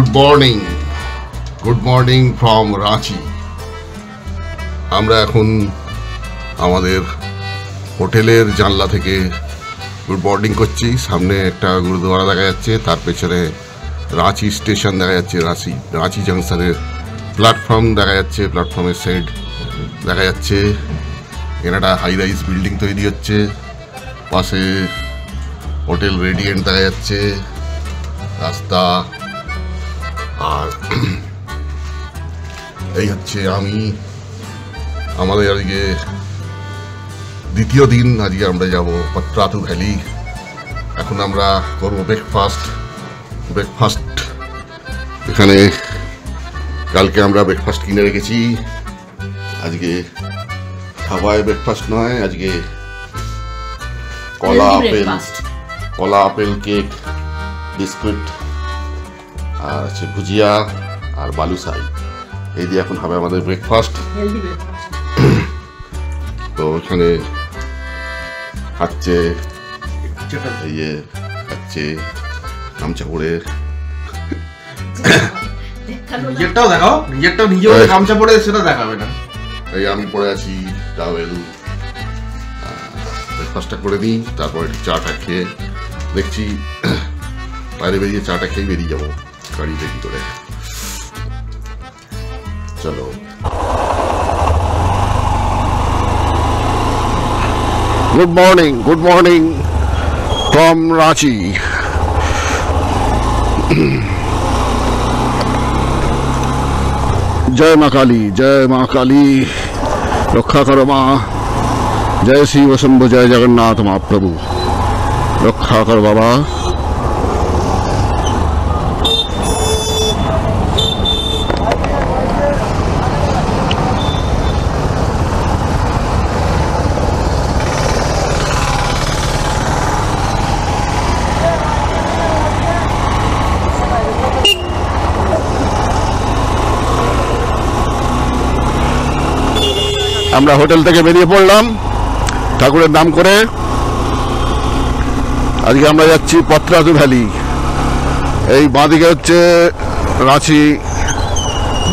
Good morning from Ranchi. আমরা এখন আমাদের হোটেলের জানলা থেকে গুড মর্নিং করছি। সামনে একটা গুরুদ্বারা দেখা যাচ্ছে, তার পেছনে রাঁচি স্টেশন দেখা যাচ্ছে, রাঁচি জাংশনের প্ল্যাটফর্ম দেখা যাচ্ছে, প্ল্যাটফর্মের সাইড দেখা যাচ্ছে। এখানে একটা হাই রাইজ বিল্ডিং তৈরি হচ্ছে, পাশে হোটেল রেডিয়েন্ট দেখা যাচ্ছে, রাস্তা। আর এই হচ্ছে আমাদের আজকে দ্বিতীয় দিন। আজকে আমরা যাব পত্রাতু ভ্যালি। এখন আমরা করব ব্রেকফাস্ট। এখানে কালকে আমরা ব্রেকফাস্ট কিনে রেখেছি, আজকে খাওয়ায় ব্রেকফাস্ট নয়, আজকে কলা আপেল কেক, বিস্কুট আর আছে ভুজিয়া আর বালুশাই। এই দিয়ে এখন হবে আমাদের ব্রেকফাস্ট। তো এখানে খাচ্ছে গামছা পরে, নিজেরটাও দেখাও, নিজেরটাও নিজে গামছা পরে সেটা দেখাবে না। এই আমি পরে আছি টাওয়েল। ব্রেকফাস্টটা করে দিই, তারপর চাটা খেয়ে দেখছি বাইরে বেরিয়ে চাটা খেয়ে বেরিয়ে যাবো গাড়ি রেডি করে। চলো। Good morning from Ranchi. জয় মা কালী, রক্ষা করো মা। জয় শ্রী বসম্ভ, জয় জগন্নাথ মহাপ্রভু, রক্ষা করো বাবা। আমরা হোটেল থেকে বেরিয়ে পড়লাম ঠাকুরের নাম করে। আজকে আমরা যাচ্ছি পত্রাতু ভ্যালি। এই বাঁদিকে হচ্ছে রাঁচি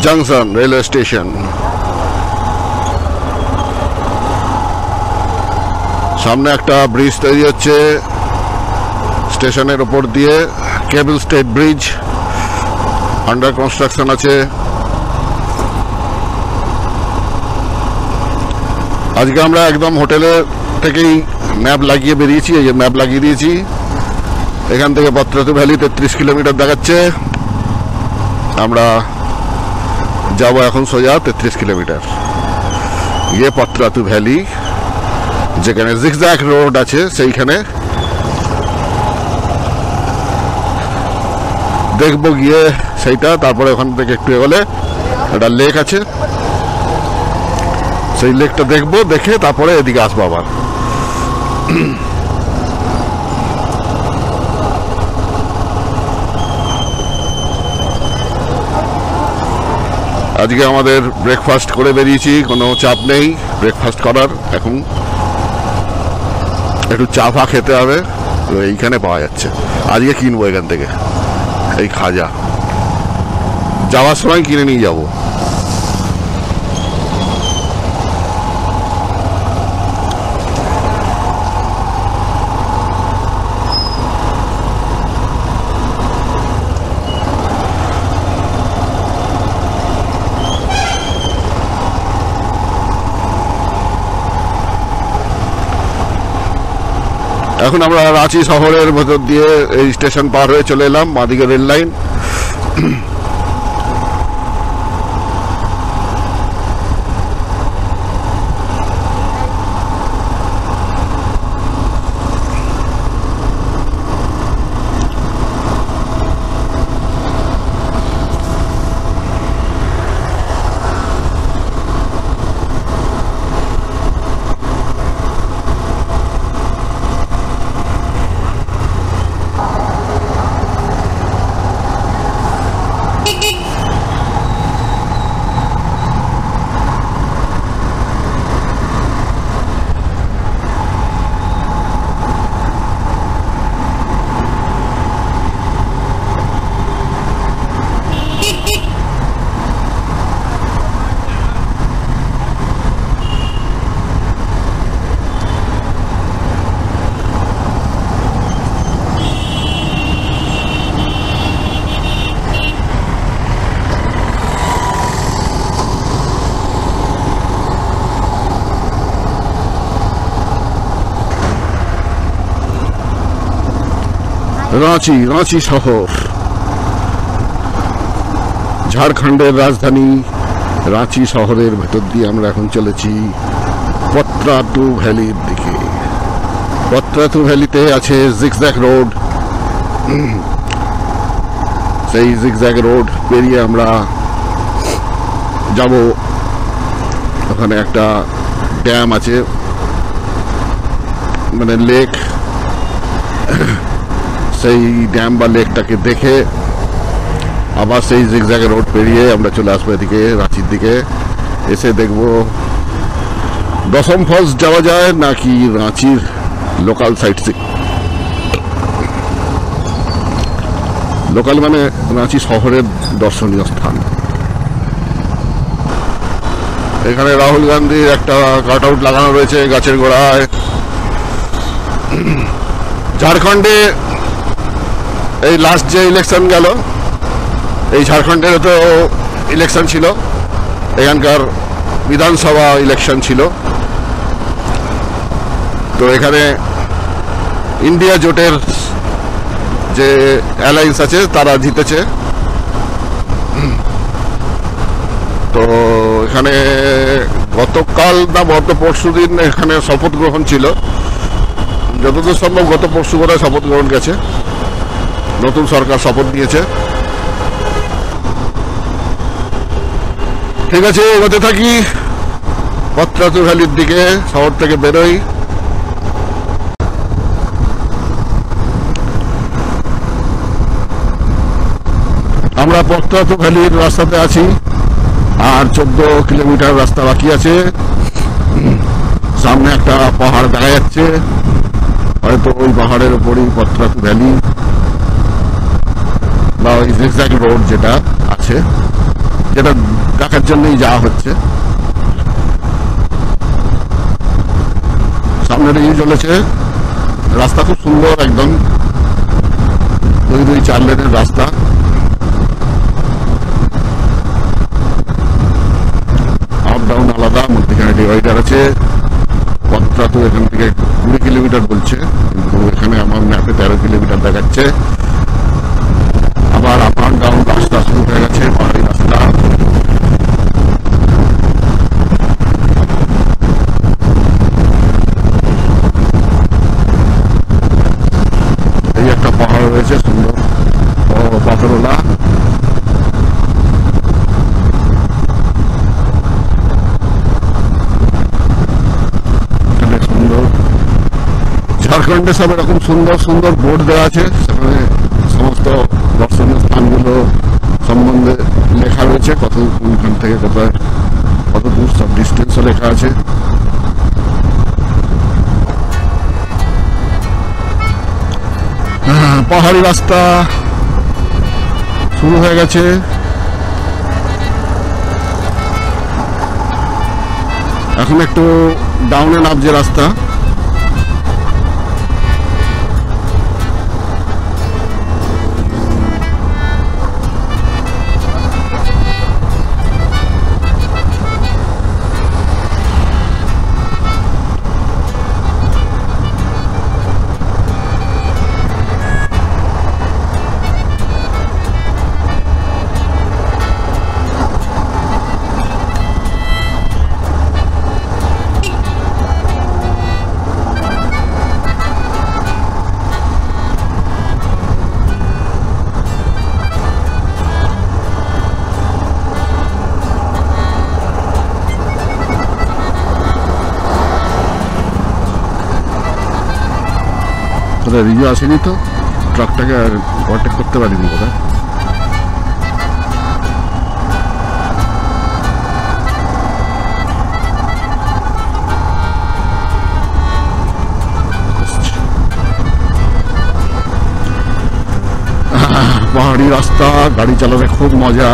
জাংশন রেলওয়ে স্টেশন। সামনে একটা ব্রিজ তৈরি হচ্ছে স্টেশনের ওপর দিয়ে, কেবল স্টেট ব্রিজ, আন্ডার কনস্ট্রাকশন আছে। আজকে আমরা একদম হোটেলের থেকেই ম্যাপ লাগিয়ে বেরিয়েছি। এই যে ম্যাপ লাগিয়ে দিয়েছি। এখান থেকে পত্রাতু ভ্যালি 33 কিলোমিটার দেখাচ্ছে। আমরা যাব এখন সোজা 33 কিলোমিটার গিয়ে পত্রাতু ভ্যালি, যেখানে জিগজ্যাগ রোড আছে সেইখানে দেখবো গিয়ে সেইটা। তারপরে ওখান থেকে একটু এগোলে একটা লেক আছে, সেই লেকটা দেখবো, দেখে তারপরে এদিকে আসবো আবার। আজকে আমাদের ব্রেকফাস্ট করে বেরিয়েছি, কোনো চাপ নেই ব্রেকফাস্ট করার। এখন একটু চা ফা খেতে হবে, এইখানে পাওয়া যাচ্ছে। আজকে কিনবো এখান থেকে এই খাজা, যাওয়ার সময় কিনে নিয়ে যাবো। এখন আমরা রাঁচি শহরের ভেতর দিয়ে এই স্টেশন পার হয়ে চলে এলাম, বাঁদিকে রেল লাইন। রাঁচি শহর, ঝাড়খণ্ডের রাজধানী রাঁচি শহরের ভেতর দিয়ে আমরা এখন চলেছি পত্রাতু ভ্যালির দিকে। পত্রাতু ভ্যালিতে আছে জিগজ্যাগ রোড। সেই জিগজ্যাগ রোড পেরিয়ে আমরা যাব, ওখানে একটা ড্যাম আছে, মানে লেক। সেই ড্যাম বা লেকটাকে দেখে আবার সেই জিগজ্যাগ রোড পেরিয়ে আমরা চলে আসবো এদিকে রাঁচির দিকে। এসে দেখব দশম ফলস যাওয়া যায় নাকি রাঁচির লোকাল সাইট সিং। লোকাল মানে রাঁচি শহরের দর্শনীয় স্থান। এখানে রাহুল গান্ধীর একটা কাট আউট লাগানো রয়েছে গাছের গোড়ায়। ঝাড়খণ্ডে এই লাস্ট যে ইলেকশন গেল, এই ঝাড়খণ্ডের তো ইলেকশন ছিল, এখানকার বিধানসভা ইলেকশন ছিল। তো এখানে ইন্ডিয়া জোটের যে অ্যালায়েন্স আছে তারা জিতেছে। তো এখানে গতকাল না গত পরশু দিন এখানে শপথ গ্রহণ ছিল, যতদূর সম্ভব গত পরশু করে শপথ গ্রহণ গেছে, নতুন সরকার শপথ নিয়েছে। ঠিক আছে, এগোতে থাকি পত্রাতু ভ্যালির দিকে, শহর থেকে বেরোই। আমরা পত্রাতু ভ্যালির রাস্তাতে আছি, আর 14 কিলোমিটার রাস্তা বাকি আছে। সামনে একটা পাহাড় দেখা যাচ্ছে, হয়তো ওই পাহাড়ের উপরই পত্রাতু ভ্যালি বা ওই জিগজ্যাগ রোড যেটা আছে, যেটা দেখার জন্যই যাওয়া হচ্ছে। সামনে দিকে চলেছে রাস্তা, খুব সুন্দর, একদম 2-4 লেনের রাস্তা। আপ ডাউন আলাদা, মধ্যখানে ডিভাইডার আছে। পত্রাতু এখান থেকে 20 কিলোমিটার বলছে, কিন্তু এখানে আমার ম্যাপে 13 কিলোমিটার দেখাচ্ছে। আবার আপ অ্যান্ড ডাউন রাস্তা শুরু হয়ে গেছে, পাহাড়ি রাস্তা। এই একটা পাহাড় রয়েছে সুন্দর, পাথরওয়ালা। সুন্দর, ঝাড়খণ্ডে সব এরকম সুন্দর সুন্দর বোর্ড দেওয়া আছে, সেখানে সমস্ত দর্শনীয় স্থানগুলো সম্বন্ধে লেখা রয়েছে, কত কোনখান থেকে কোথায় কত দূর, সব ডিস্টেন্সও লেখা আছে। পাহাড়ি রাস্তা শুরু হয়ে গেছে। এখন একটু ডাউনে নামছে রাস্তা। রিভিউ আসেনি তো, ট্রাকটাকে ওভারটেক করতে পারিনি বোধহয়। পাহাড়ি রাস্তা, গাড়ি চালাতে খুব মজা।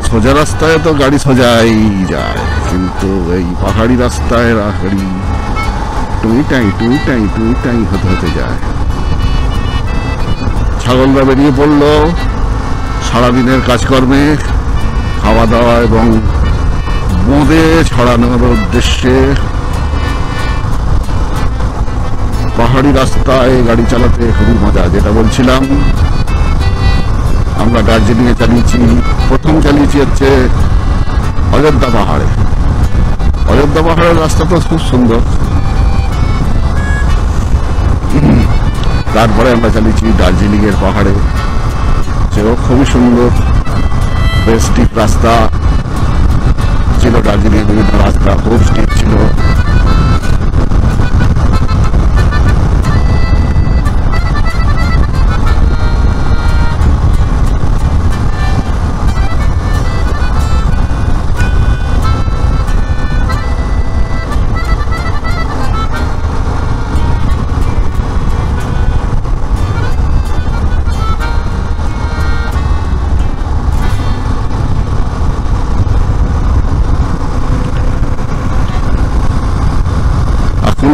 সোজা রাস্তায় তো গাড়ি সোজাই যায়, কিন্তু এই পাহাড়ি রাস্তায় গাড়ি টুই টাই হতে হতে যায়। ছাগলরা বেরিয়ে পড়লো সারাদিনের কাজকর্মে, খাওয়া দাওয়া এবং বোঁদে ছড়ানোর উদ্দেশ্যে। পাহাড়ি রাস্তায় গাড়ি চালাতে খুবই মজা। যেটা বলছিলাম, আমরা দার্জিলিংয়ে চালিয়েছি, প্রথম চালিয়েছি হচ্ছে অযোধ্যা পাহাড়ে। অযোধ্যা পাহাড়ের রাস্তা তো খুব সুন্দর। তারপরে আমরা চালিয়েছি দার্জিলিং এর পাহাড়ে, সেও খুবই সুন্দর, বেশ স্টিপ রাস্তা ছিল। দার্জিলিং এর বিভিন্ন রাস্তা খুব স্টিপ ছিল।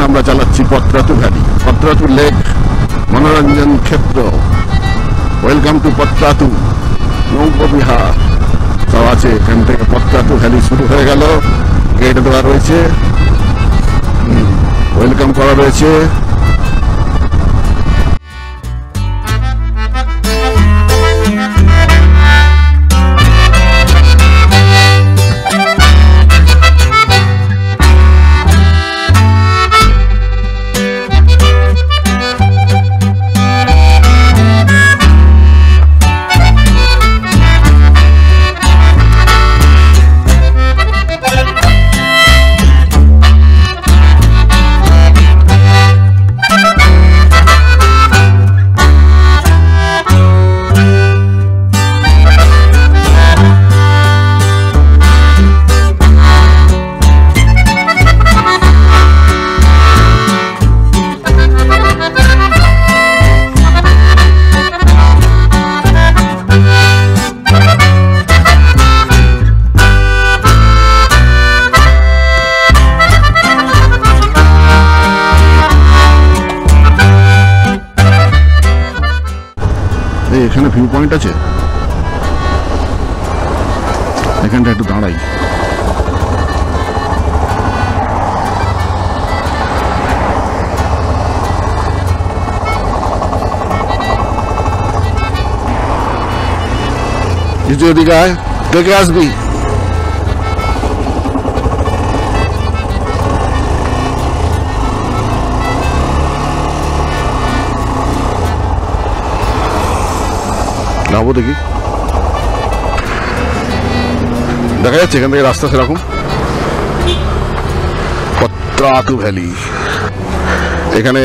আমরা চালাচ্ছি পত্রাতু ভ্যালি, পত্রাতু লেক মনোরঞ্জন ক্ষেত্র। ওয়েলকাম টু পত্রাতু নৌকবিহার সব আছে। এখান থেকে পত্রাতু ভ্যালি শুরু হয়ে গেল, গেট দেওয়া রয়েছে, ওয়েলকাম করা রয়েছে। এখানে ভিউ পয়েন্ট আছে, এখানটা একটু দাঁড়াই। কিছু এদিকে আয়, দেখে আসবি। নামবো দেখি, দেখা যাচ্ছে এখান থেকে রাস্তা সেরকম। পত্রাতু ভ্যালি, এখানে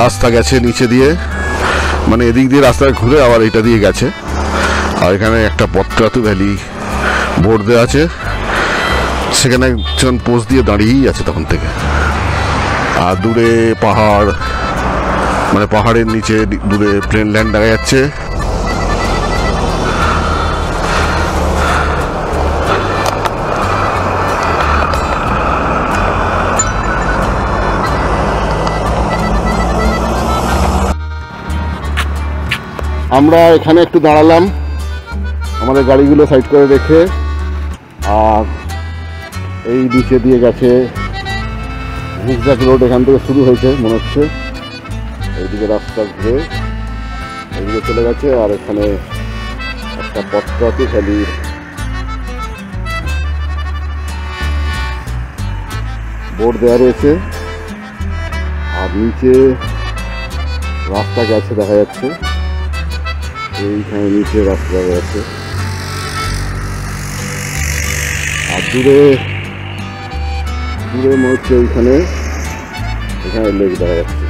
রাস্তা গেছে নিচে দিয়ে, মানে এদিক দিয়ে রাস্তা ঘুরে আবার এটা দিয়ে গেছে। আর এখানে একটা পত্রাতু ভ্যালি বোর্ড দেওয়া আছে, সেখানে একজন পোস্ট দিয়ে দাঁড়িয়েই আছে তখন থেকে। আর দূরে পাহাড়, মানে পাহাড়ের নিচে দূরে প্লেন ল্যান্ড দেখা যাচ্ছে। আমরা এখানে একটু দাঁড়ালাম আমাদের গাড়িগুলো সাইড করে রেখে, আর এই নিচে দিয়ে গেছে জিগজ্যাগ রোড, এখান থেকে শুরু হয়েছে মনে হচ্ছে। এইদিকে রাস্তা ঘুরে এইদিকে চলে গেছে, আর এখানে একটা পত্রাতু ভ্যালি বোর্ড দেওয়া রয়েছে, আর নিচে রাস্তা গেছে দেখা যাচ্ছে। এইখানে নিচে রাস্তা গেছে, আর দূরে দূরে মনে হচ্ছে এইখানে, এখানে লেক দেখা যাচ্ছে।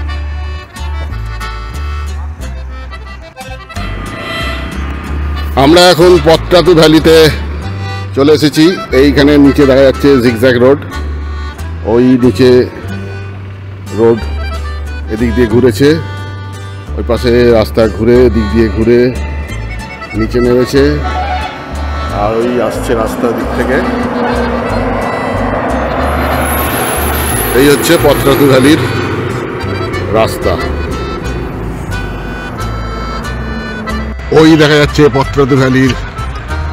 আমরা এখন পত্রাতু ভ্যালিতে চলে এসেছি। এইখানে নিচে দেখা যাচ্ছে জিগজ্যাগ রোড, ওই নিচে রোড এদিক দিয়ে ঘুরেছে, ওই পাশে রাস্তা ঘুরে দিক দিয়ে ঘুরে নিচে নেমেছে, আর ওই আসছে রাস্তার দিক থেকে। এই হচ্ছে পত্রাতু ভ্যালির রাস্তা। ওই দেখা যাচ্ছে পত্রাতু ভ্যালির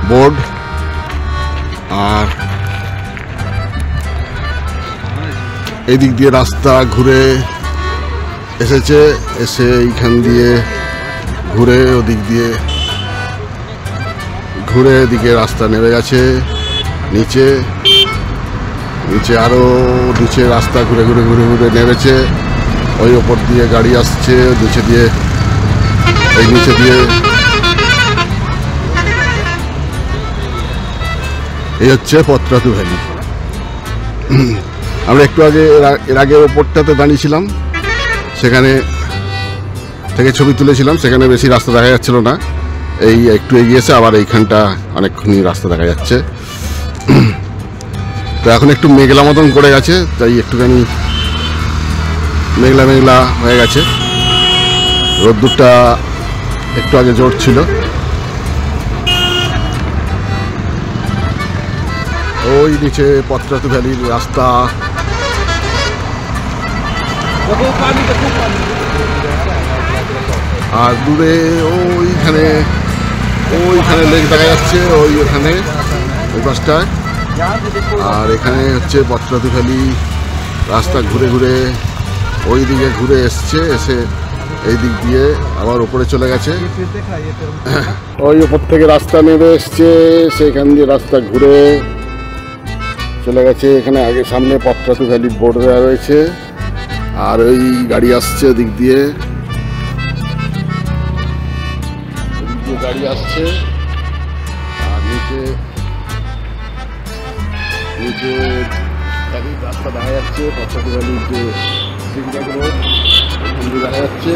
বোর্ড, আর এদিক দিয়ে রাস্তা ঘুরে এসেছে, এসে এইখান দিয়ে ঘুরে ওদিক দিয়ে ঘুরে এদিকে রাস্তা নেমে গেছে নিচে। নিচে আরো নিচে রাস্তা ঘুরে ঘুরে ঘুরে ঘুরে নেমেছে। ওই ওপর দিয়ে গাড়ি আসছে, নিচে দিয়ে এই নিচে দিয়ে। এই হচ্ছে পত্রাতু ভ্যালি। আমরা একটু আগে এর আগে ওপরটাতে দাঁড়িয়েছিলাম, সেখানে থেকে ছবি তুলেছিলাম। সেখানে বেশি রাস্তা দেখা যাচ্ছিল না, এই একটু এগিয়েছে আবার এইখানটা অনেকক্ষণই রাস্তা দেখা যাচ্ছে। তো এখন একটু মেঘলা মতন করে গেছে, তাই একটুখানি মেঘলা মেঘলা হয়ে গেছে। রোদ্দুরটা একটু আগে জোর ছিল। ওই নিচে পত্রাতু ভ্যালির রাস্তা। আর দূরে ওইখানে লেক দেখা যাচ্ছে, ওখানে ওই পাশটায়। আর এখানে হচ্ছে পত্রাতু ভ্যালি রাস্তা ঘুরে ঘুরে ওই দিকে ঘুরে এসে এই দিক দিয়ে আবার উপরে চলে গেছে। ওই উপর থেকে রাস্তা নেমে এসছে, সেখান দিয়ে রাস্তা ঘুরে চলে গেছে। এখানে আগে সামনে পত্রাতু ভ্যালি বোর্ড দেওয়া রয়েছে। আর ওই গাড়ি আসছে দিক দিয়ে গাড়ি আসছে। আর নিচে রাস্তা দেখা যাচ্ছে, পত্রাতু ভ্যালির যে জিগজ্যাগ রোড দেখা যাচ্ছে।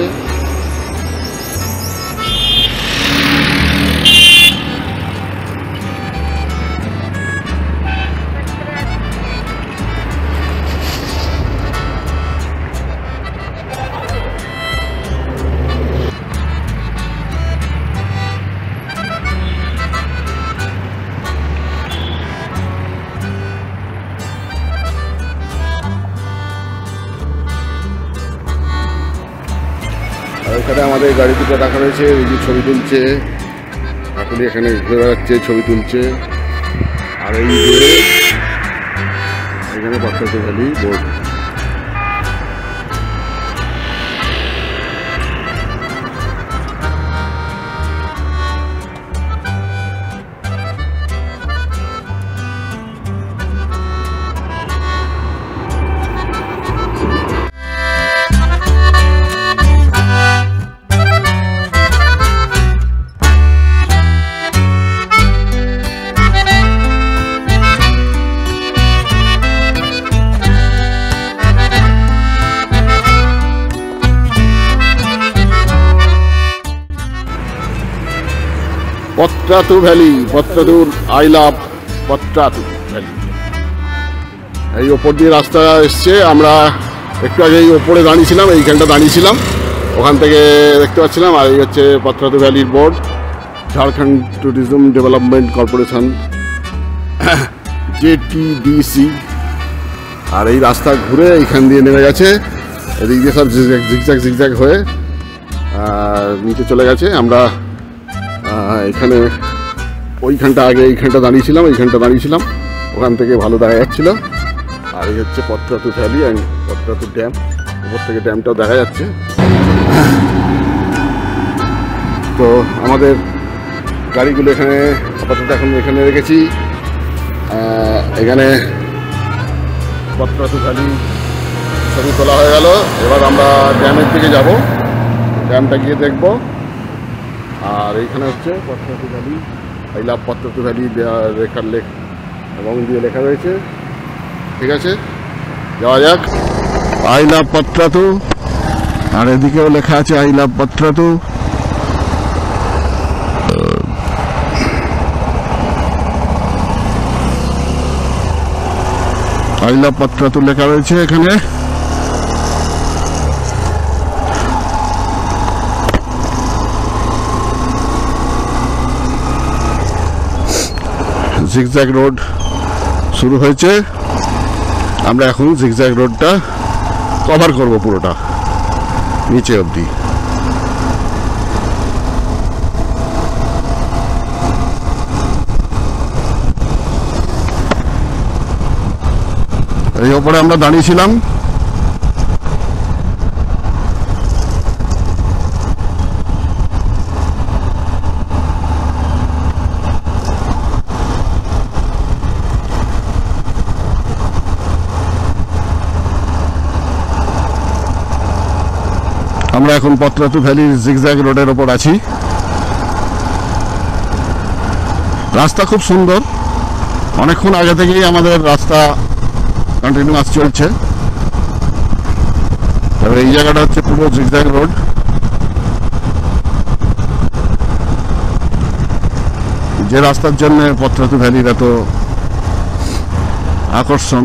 এখানে আমাদের গাড়ি দুটো রাখা রয়েছে, এই যে ছবি তুলছে কাকুলি, এখানে ঘুরে বেড়াচ্ছে ছবি তুলছে। আর এই যে এখানে Patratu valley board. Patratu valley, পত্রাতুর আই লাভ পত্রাতু ভ্যালি। এই ওপর দিয়ে রাস্তা এসছে। আমরা একটু আগে এই ওপরে দাঁড়িয়েছিলাম, এইখানটা দাঁড়িয়েছিলাম, ওখান থেকে দেখতে পাচ্ছিলাম। আর এই হচ্ছে পত্রাতু ভ্যালির board, Jharkhand tourism development corporation, JTDC। আর এই রাস্তা ঘুরে এইখান দিয়ে নেমে গেছে, এদিক দিয়ে সব জিগজ্যাগ হয়ে নিচে চলে গেছে। আমরা এখানে ওইখানটা আগে এইখানটা দাঁড়িয়েছিলাম, ওখান থেকে ভালো দেখা যাচ্ছিল। আর এই হচ্ছে Patratu valley and Patratu dam, উপর থেকে ড্যামটাও দেখা যাচ্ছে। তো আমাদের গাড়িগুলো এখানে আপাতত এখন এখানে রেখেছি। এখানে পত্রাতু ভ্যালি ছবি তোলা হয়ে গেল। এবার আমরা ড্যামের দিকে যাব, ড্যামটা গিয়ে দেখব। আর এইখানে হচ্ছে Patratu valley, I love Patratu valley রেখার লেখ এবং দিয়ে লেখা রয়েছে। ঠিক আছে, যাওয়া যাক। আই লাভ পত্রাতু, আর এদিকেও লেখা আছে I love Patratu. I love Patratu লেখা রয়েছে এখানে। জিগজ্যাগ রোড শুরু হয়েছে। আমরা এখন জিগজ্যাগ রোডটা কভার করব পুরোটা নিচে অবধি। এই ওপরে আমরা দাঁড়িয়েছিলাম, আমরা এখন পত্রাতু ভ্যালির জিগজ্যাগ রোডের ওপর আছি। রাস্তা খুব সুন্দর, অনেকক্ষণ আগে থেকেই আমাদের রাস্তা কন্টিনিউয়াস চলছে। তবে এই জায়গাটা হচ্ছে পুরো জিগজ্যাগ রোড। যে রাস্তার জন্য পত্রাতু ভ্যালির এত আকর্ষণ,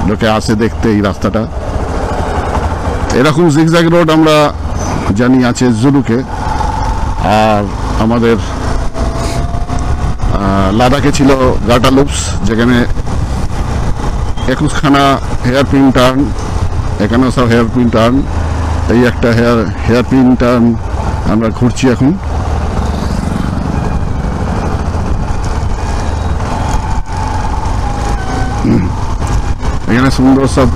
লোকে আসে দেখতে এই রাস্তাটা। এরকম জিগজ্যাগ রোড আমরা জানি আছে জুলুকে, আর আমাদের লাদাখে ছিল গাটালুপস, যেখানে 21খানা হেয়ার পিন টার্ন, এখানেও সব হেয়ার পিন টার্ন। এই একটা হেয়ার পিন টার্ন আমরা ঘুরছি এখন। এখানে সুন্দর সব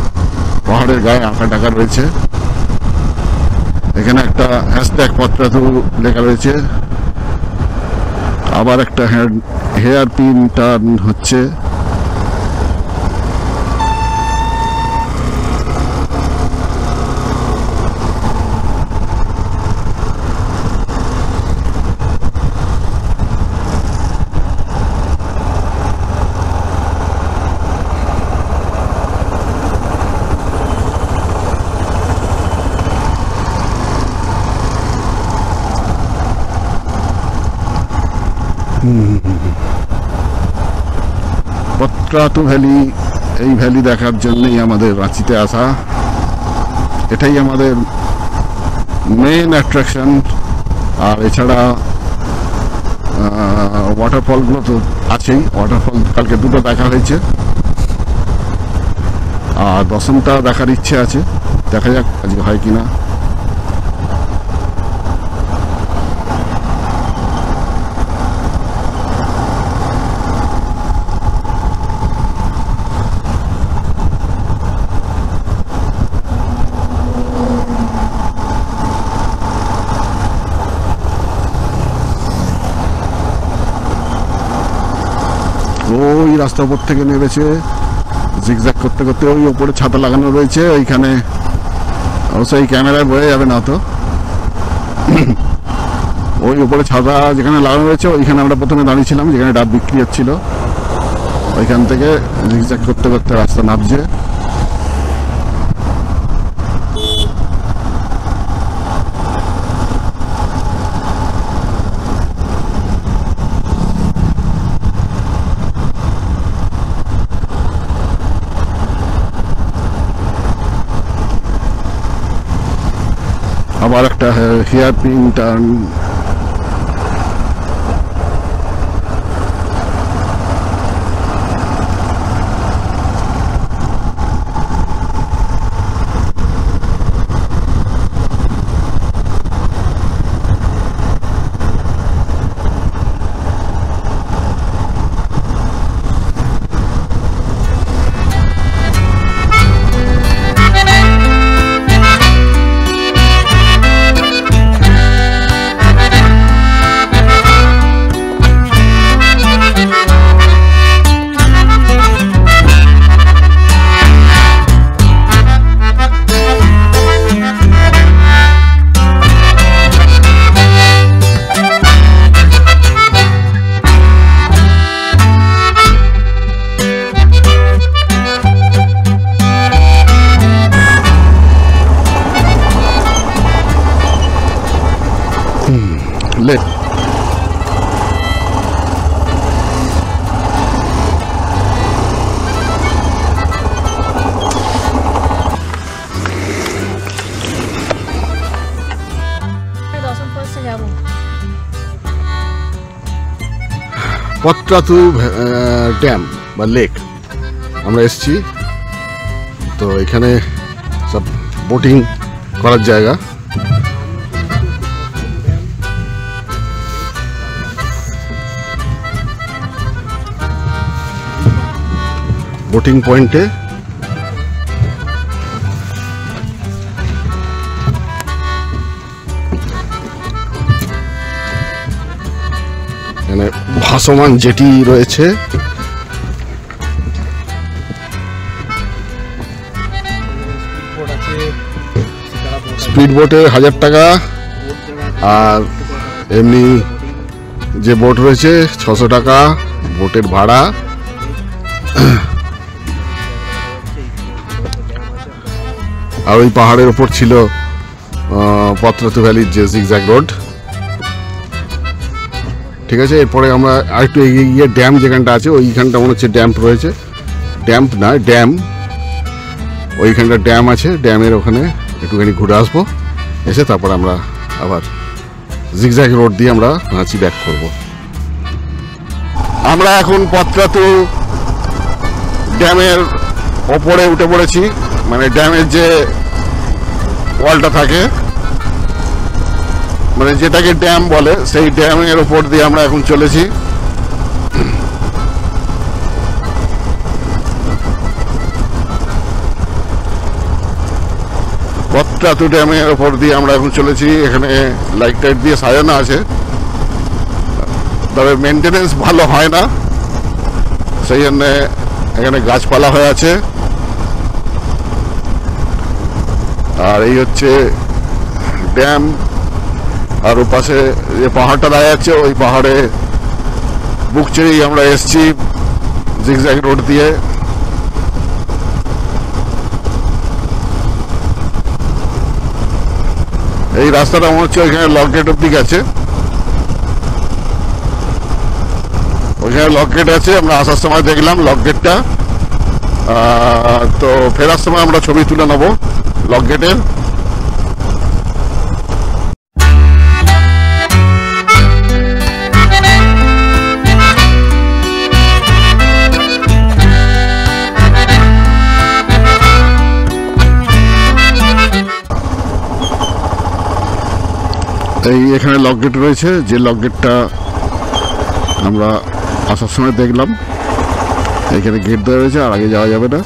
পাহাড়ের গায়ে আঁকা টাকা রয়েছে। এখানে একটা হ্যাশট্যাগ পত্রাতু লেখা রয়েছে। আবার একটা হেয়ার পিন টার্ন হচ্ছে। পত্রাতু ভ্যালি, এই ভ্যালি দেখার জন্যই আমাদের রাঁচিতে আসা। এটাই আমাদের মেন অ্যাট্রাকশন। আর এছাড়া ওয়াটারফলগুলো তো আছেই। ওয়াটারফল কালকে দুটো দেখা হয়েছে, আর দশমটা দেখার ইচ্ছে আছে। দেখা যাক আজকে হয় কিনা। ওই রাস্তার উপর থেকে নেমেছে জিগজ্যাগ করতে করতে। ওই উপরে ছাতা লাগানো রয়েছে, ওইখানে অবশ্যই ক্যামেরায় বয়ে যাবে না তো। ওই উপরে ছাতা যেখানে লাগানো রয়েছে ওইখানে আমরা প্রথমে দাঁড়িয়েছিলাম, যেখানে ডাব বিক্রি হচ্ছিল। ওইখান থেকে জিগজ্যাগ করতে করতে রাস্তা নামছে। আবার একটা হেয়ার পিন টার্ন। লেট পত্রাতু ড্যাম বা লেক আমরা এসেছি। তো এখানে সব বোটিং করার জায়গা। বোটিং পয়েন্টে এখানে ভাসমান জেটি রয়েছে। স্পিড বোটে 1000 টাকা, আর এমনি যে বোট রয়েছে 600 টাকা বোটের ভাড়া। আর ওই পাহাড়ের ওপর ছিল পত্রাতু ভ্যালির যে জিগজ্যাগ রোড। ঠিক আছে, এরপরে আমরা আরেকটু এগিয়ে গিয়ে ড্যাম যেখানটা আছে ওইখানটা মনে হচ্ছে ড্যাম্প রয়েছে, ড্যাম্প না ড্যাম, ওইখানটা ড্যাম আছে, ড্যামের ওখানে একটুখানি ঘুরে আসবো, এসে তারপর আমরা আবার জিগজ্যাগ রোড দিয়ে আমরা রাঁচি ব্যাক করব। আমরা এখন পত্রাতু ড্যামের ওপরে উঠে পড়েছি, মানে ড্যামের যে ওয়ালটা থাকে, মানে যেটাকে ড্যাম বলে, সেই ড্যামের ওপর দিয়ে আমরা এখন চলেছি। পত্রাতু ড্যামের ওপর দিয়ে আমরা এখন চলেছি। এখানে লাইট টাইট দিয়ে সাজানো আছে, তবে মেনটেনেন্স ভালো হয় না, সেই জন্য এখানে গাছপালা হয়ে আছে। আর এই হচ্ছে ড্যাম, আর ওপাশে যে পাহাড়টা দেখা যাচ্ছে ওই পাহাড়ে বুক চেড়েই আমরা এসছি জিগজ্যাগ রোড দিয়ে। এই রাস্তাটা মনে হচ্ছে ওইখানে লক গেট অব্দি গেছে, ওইখানে লক গেট আছে, আমরা আসার সময় দেখলাম লক গেটটা। তো ফেরার সময় আমরা ছবি তুলে নেবো লক গেটের। এই এখানে লক গেট রয়েছে, যে লক গেটটা আমরা আসার সময় দেখলাম, এখানে গেট দেওয়া রয়েছে, আর আগে যাওয়া যাবে না।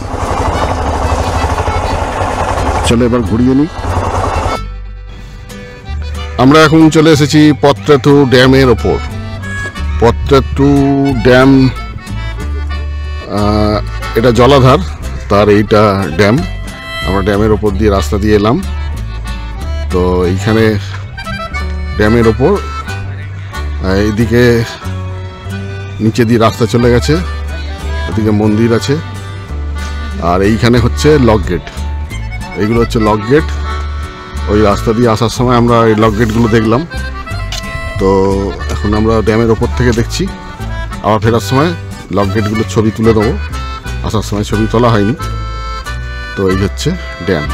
চলো এবার ঘুরিয়ে নিই। আমরা এখন চলে এসেছি পত্রাতু ড্যামের ওপর। পত্রাতু ড্যাম এটা জলাধার, তার এইটা ড্যাম। আমরা ড্যামের ওপর দিয়ে রাস্তা দিয়ে এলাম। তো এইখানে ড্যামের ওপর এইদিকে নিচে দিয়ে রাস্তা চলে গেছে, ওদিকে মন্দির আছে, আর এইখানে হচ্ছে লক গেট। এইগুলো হচ্ছে লক গেট। ওই রাস্তা দিয়ে আসার সময় আমরা এই লক গেটগুলো দেখলাম। তো এখন আমরা ড্যামের ওপর থেকে দেখছি, আবার ফেরার সময় লক গেটগুলোর ছবি তুলে দেবো। আসার সময় ছবি তোলা হয়নি। তো এই হচ্ছে ড্যাম।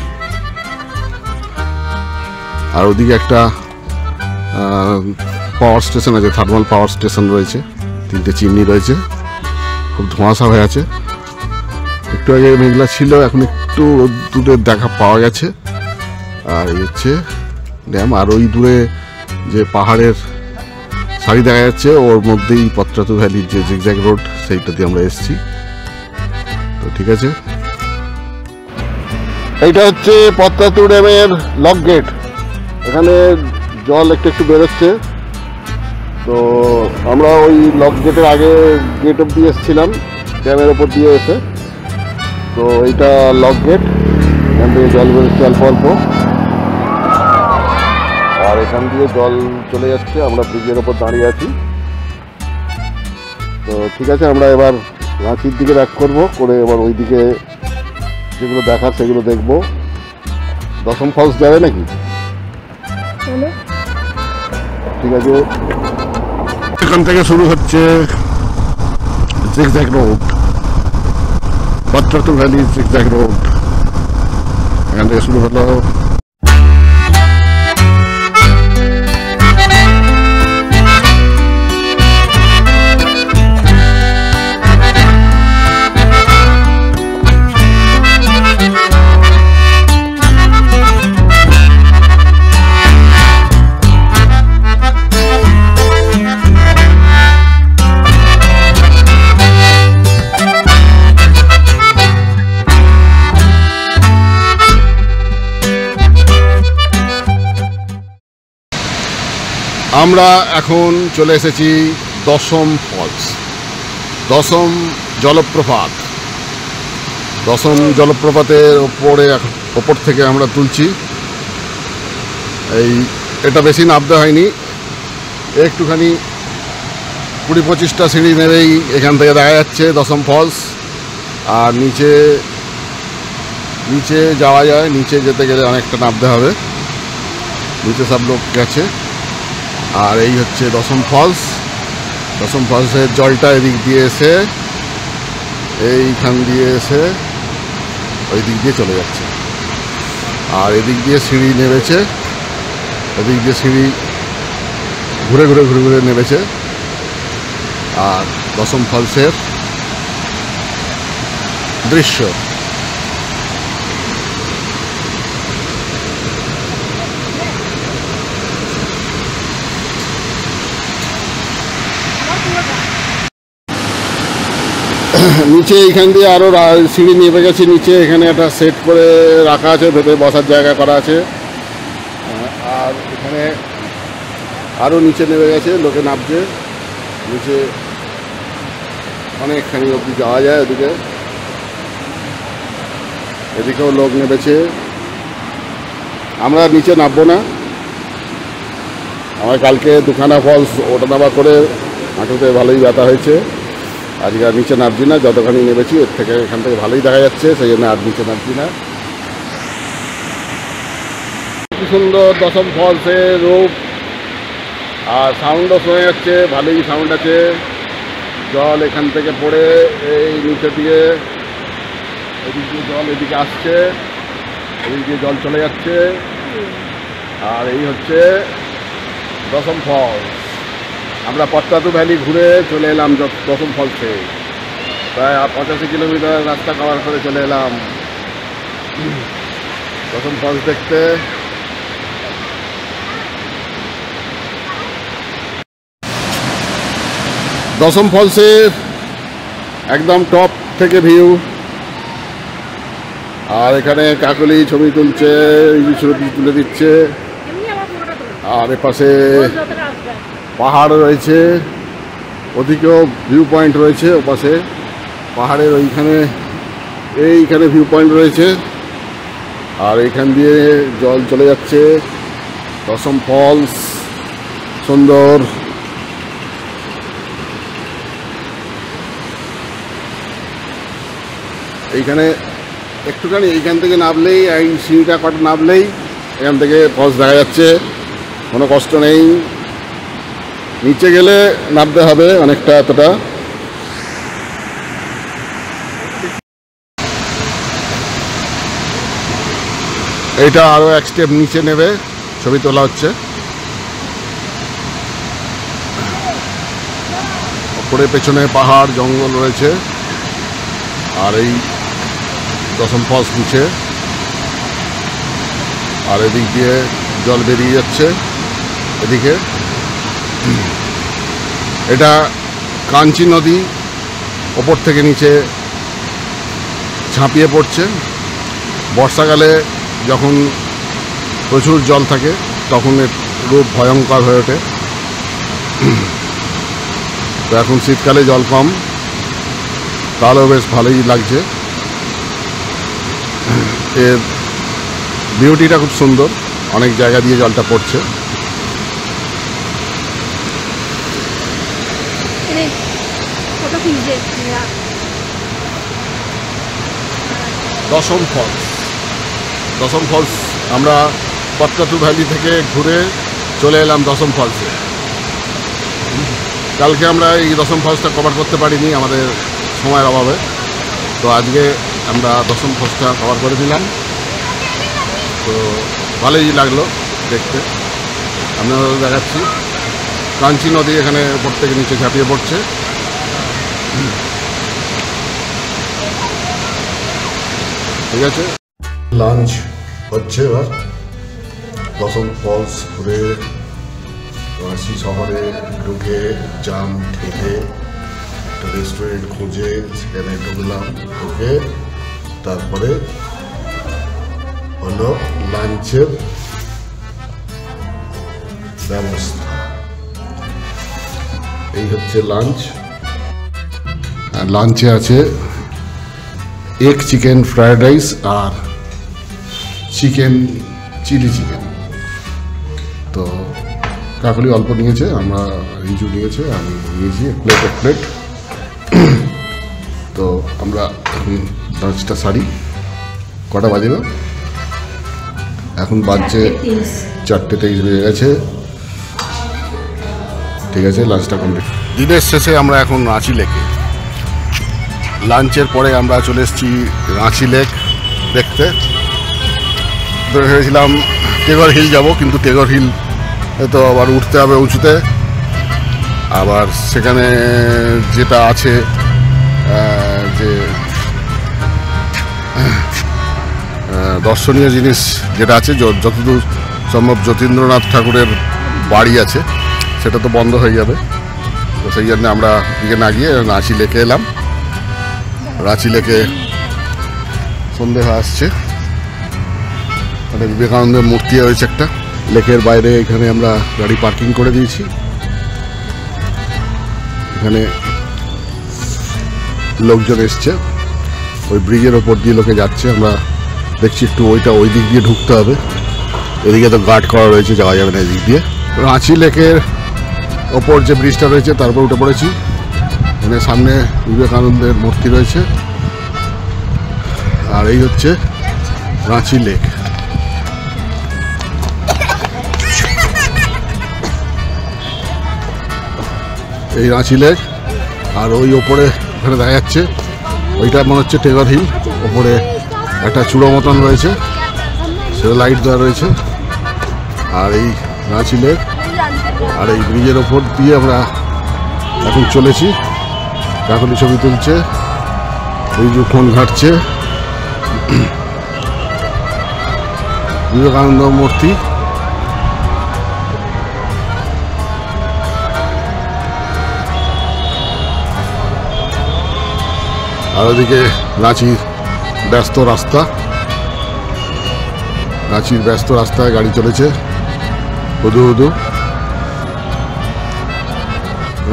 আর ওদিকে একটা পাওয়ার স্টেশন আছে, থার্মাল পাওয়ার স্টেশন রয়েছে, 3টে চিমনি রয়েছে, খুব ধোঁয়াশা হয়ে আছে। একটু আগে মেঘলা ছিল, এখন একটু দূরের দেখা পাওয়া গেছে। আর এই হচ্ছে ড্যাম। আর ওই দূরে যে পাহাড়ের সারি দেখা যাচ্ছে, ওর মধ্যেই পত্রাতু ভ্যালির যে জিগজ্যাগ রোড, সেইটা দিয়ে আমরা এসেছি। তো ঠিক আছে, এইটা হচ্ছে পত্রাতু ড্যামের লক গেট। এখানে জল একটু একটু বেরোচ্ছে। তো আমরা ওই লক গেটের আগে গেট অব্দি এসেছিলাম, ড্যামের ওপর দিয়ে এসে। তো এইটা লক গেট, এখান থেকে জল বেরোচ্ছে অল্প অল্প, আর এখান দিয়ে জল চলে যাচ্ছে। আমরা ব্রিজের ওপর দাঁড়িয়ে আছি। তো ঠিক আছে, আমরা এবার রাঁচির দিকে ব্যাক করবো, করে এবার ওইদিকে যেগুলো দেখার সেগুলো দেখবো। দশম ফলস যাবে নাকি? ঠিক আছে, এখান থেকে শুরু হচ্ছে zigzag road, Patratu valley zigzag road. এখান থেকে শুরু হলো। আমরা এখন চলে এসেছি দশম ফলস, দশম জলপ্রপাত। দশম জলপ্রপাতের ওপর থেকে আমরা তুলছি। এই এটা বেশি নামতে হয়নি, একটুখানি 20-25টা সিঁড়ি নেবেই এখান থেকে দেখা যাচ্ছে দশম ফলস। আর নিচে নিচে যাওয়া যায়, নিচে যেতে গেলে অনেকটা নামতে হবে, নিচে সব লোক গেছে। আর এই হচ্ছে দশম ফলস। দশম ফলসের জলটা এদিক দিয়ে এসে এইখান দিয়ে এসে ওই দিক দিয়ে চলে যাচ্ছে। আর এদিক দিয়ে সিঁড়ি নেমেছে, এদিক দিয়ে সিঁড়ি ঘুরে ঘুরে ঘুরে ঘুরে নেমেছে। আর দশম ফলসের দৃশ্য নিচে এইখান দিয়ে আরও সিঁড়ি নেমে গেছে নিচে। এখানে একটা সেট করে রাখা আছে, ভেতরে বসার জায়গা করা আছে। আর এখানে আরও নিচে নেমে গেছে, লোকে নামছে নিচে, অনেকখানি অবধি যাওয়া যায় ওদিকে। এদিকেও লোক নেমেছে। আমরা নিচে নামবো না, আমার কালকে দুখানা ফলস ওটা নামা করে হাঁটুতে ভালোই ব্যথা হয়েছে। আজকে আর নিচে নামছি না, যতখানি নেমেছি এর থেকে এখান থেকে ভালোই দেখা যাচ্ছে, সেই জন্য আর নিচে নামছি না। কি সুন্দর দশম ফলসের রূপ, আর সাউন্ডও শোনা যাচ্ছে, ভালোই সাউন্ড আছে। জল এখান থেকে পড়ে এই নিচের দিকে, এদিক দিয়ে জল এদিকে আসছে, এদিক দিয়ে জল চলে যাচ্ছে। আর এই হচ্ছে দশম ফলস। আমরা পদ্মাতু ভ্যালি ঘুরে চলে এলাম দশম ফলসে, প্রায় 85 কিলোমিটার রাস্তা কভার করে চলে এলাম দশম ফলস দেখতে। দশম ফলসের একদম টপ থেকে ভিউ। আর এখানে কাকলি ছবি তুলছে, ছবি তুলে দিচ্ছে। আর এপাশে পাহাড় রয়েছে, ওদিকেও ভিউ পয়েন্ট রয়েছে, ওপাশে পাহাড়ের এইখানে ভিউ পয়েন্ট রয়েছে। আর এইখান দিয়ে জল চলে যাচ্ছে, দশম ফলস সুন্দর। এইখানে একটুখানি এইখান থেকে নামলেই, এই সিঁড়িটা কটা নামলেই এখান থেকে ফলস দেখা যাচ্ছে, কোনো কষ্ট নেই। নিচে গেলে নামতে হবে অনেকটা, এতটা। এইটা আরো এক স্টেপ নিচে নেবে, ছবি তোলা হচ্ছে। ওপরে পেছনে পাহাড় জঙ্গল রয়েছে। আর এই দশম ফলস নিচে, আর এদিক দিয়ে জল বেরিয়ে যাচ্ছে এদিকে। এটা কাঞ্চি নদী ওপর থেকে নিচে ঝাঁপিয়ে পড়ছে। বর্ষাকালে যখন প্রচুর জল থাকে তখন এর রূপ ভয়ঙ্কর হয়ে ওঠে। তো এখন শীতকালে জল কম, তাহলেও বেশ ভালোই লাগছে। এর বিউটিটা খুব সুন্দর, অনেক জায়গা দিয়ে জলটা পড়ছে। দশম ফলস, দশম ফলস আমরা পদ্মাতু ভ্যালি থেকে ঘুরে চলে এলাম দশম ফলসে। কালকে আমরা এই দশম ফলসটা কভার করতে পারিনি আমাদের সময়ের অভাবে, তো আজকে আমরা দশম ফলসটা কভার করে দিলাম। তো ভালোই লাগলো দেখতে। আপনারা দেখাচ্ছি কাঞ্চি নদী এখানে উপর থেকে নিচে ঝাঁপিয়ে পড়ছে। ঠিক আছে, লাঞ্চ হচ্ছে এবার। দশম ফলস ঘুরে রাঁচি শহরে ঢুকে জাম ঠেলে একটা রেস্টুরেন্ট খুঁজে সেখানে ঢুকলাম। ঢুকে তারপরে হলো লাঞ্চের ব্যবস্থা। এই হচ্ছে লাঞ্চ। আর লাঞ্চে আছে এগ চিকেন ফ্রায়েড রাইস আর চিকেন চিলি চিকেন। তো কাকলি অল্প নিয়েছে, আমরা রিজু নিয়েছে, আমি নিয়েছি এক প্লেট। তো আমরা এখন লাঞ্চটা সারি। কটা বাজে না? এখন বাজছে 4:23 বেজে গেছে। ঠিক আছে, লাঞ্চটা কমপ্লিট। দিনের শেষে আমরা এখন রাঁচি লেকে, লাঞ্চের পরে আমরা চলে এসেছি রাঁচি লেক দেখতে। তো ভেবেছিলাম টেগর হিল যাব, কিন্তু টেগর হিল তো আবার উঠতে হবে উঁচুতে। আবার সেখানে যেটা আছে যে দর্শনীয় জিনিস যেটা আছে, যতদূর সম্ভব যতীন্দ্রনাথ ঠাকুরের বাড়ি আছে, সেটা তো বন্ধ হয়ে যাবে। তো সেই জন্য আমরা দিকে না গিয়ে রাঁচি লেকে এলাম। রাঁচি লেকে সন্ধে হয়ে আসছে, মানে বিবেকানন্দের মূর্তি হয়েছে একটা লেকের বাইরে। এখানে আমরা গাড়ি পার্কিং করে দিয়েছি। এখানে লোকজন এসছে, ওই ব্রিজের ওপর দিয়ে লোকে যাচ্ছে। আমরা দেখছি একটু ওই দিক দিয়ে ঢুকতে হবে, এদিকে তো গার্ড করা রয়েছে, যাওয়া যাবে না এদিক দিয়ে। রাঁচি লেকের ওপর যে ব্রিজটা রয়েছে তারপর উঠে পড়েছি। এখানে সামনে বিবেকানন্দের মূর্তি রয়েছে, আর এই হচ্ছে রাঁচি লেক। এই রাঁচি লেক, আর ওই ওপরে ওখানে দেখা যাচ্ছে ওইটা মনে হচ্ছে টেগর হিল। ওপরে একটা চূড়ো মতন রয়েছে, সেটা লাইট দেওয়া রয়েছে। আর এই রাঁচি লেক, আর এই ব্রিজের ওপর দিয়ে আমরা এখন চলেছি। কাকলি ছবি তুলছে, রিজু ফোন ঘাটছে। বিবেকানন্দ মূর্তি, আর ওদিকে রাঁচির ব্যস্ত রাস্তা। রাঁচির ব্যস্ত রাস্তায় গাড়ি চলেছে হুদু।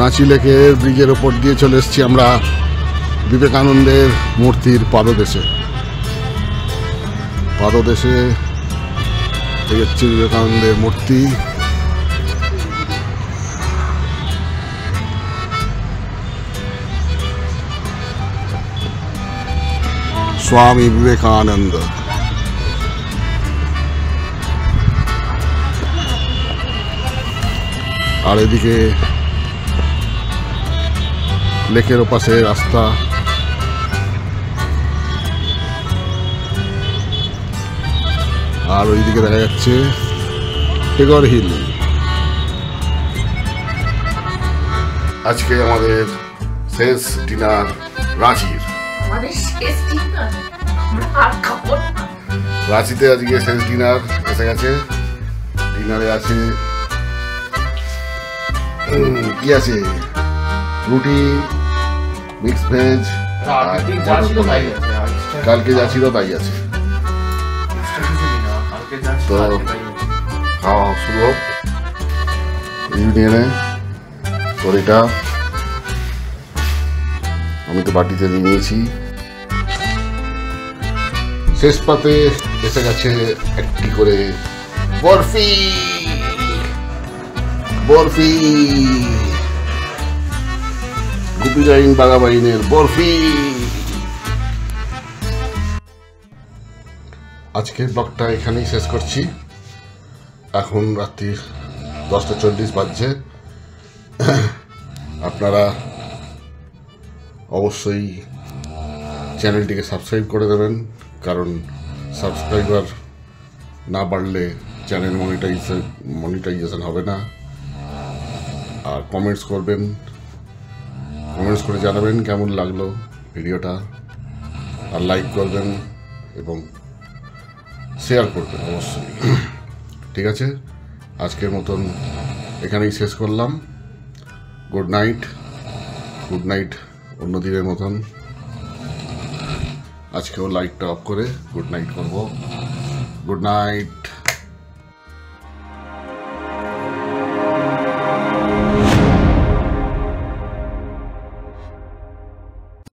রাঁচি লেকের ব্রিজের ওপর দিয়ে চলে এসেছি আমরা বিবেকানন্দের মূর্তির পাদদেশে। এই হচ্ছে বিবেকানন্দের মূর্তি। স্বামী বিবেকানন্দ। আর এদিকে লেকের ওপাশে রাস্তা। আর ওইদিকে দেখা যাচ্ছে টেগর হিল। আজকে আমাদের শেষ ডিনার রাঁচির। রাঁচিতে আজকে শেষ ডিনার এসে গেছে। ডিনারে আছে কি আছে, রুটি, মিক্স ভেজ, কালকে যা ছিল তাই আছে। তো খাওয়া শুরু হোক। ইউনিয়নে সরিটা আমি তো বাটিতে নিয়ে নিয়েছি। শেষ পাতে এসে গেছে একটি করে বরফি। গুপিগাইন বাগাবাইনের বরফি। আজকের ব্লগটা এখানেই শেষ করছি। এখন রাত্রি 10:40 বাজছে। আপনারা অবশ্যই চ্যানেলটিকে সাবস্ক্রাইব করে দেবেন, কারণ সাবস্ক্রাইবার না বাড়লে চ্যানেল মনিটাইজেশন হবে না। আর কমেন্টস করবেন, কমেন্টস করে জানাবেন কেমন লাগলো ভিডিওটা। আর লাইক করবেন এবং শেয়ার করবেন অবশ্যই। ঠিক আছে, আজকের মতন এখানেই শেষ করলাম। Good night. অন্য দিনের মতন আজকেও লাইটটা অফ করে গুড নাইট করবো। Good night.